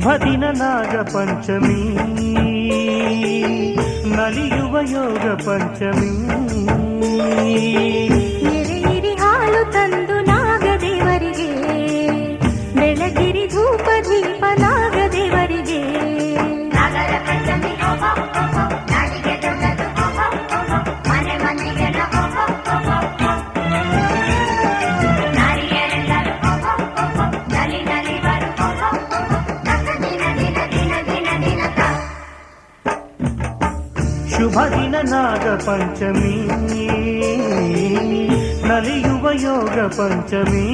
ಶುಭ ದಿನ ನಾಗ ಪಂಚಮಿ ನಲಿಯುವ ಯೋಗ ಪಂಚಮಿ ಎರೆಯಿರಿ ಹಾಲು ತಂದು ನಾಗದೇವರಿಗೆ ಬೆಳಗಿರಿ ಧೂಪ ದೀಪ ನಾಗದೇವರಿಗೆ ಶುಭ ದಿನ ನಾಗ ಪಂಚಮಿ ನಲಿಯುವ ಯೋಗ ಪಂಚಮಿ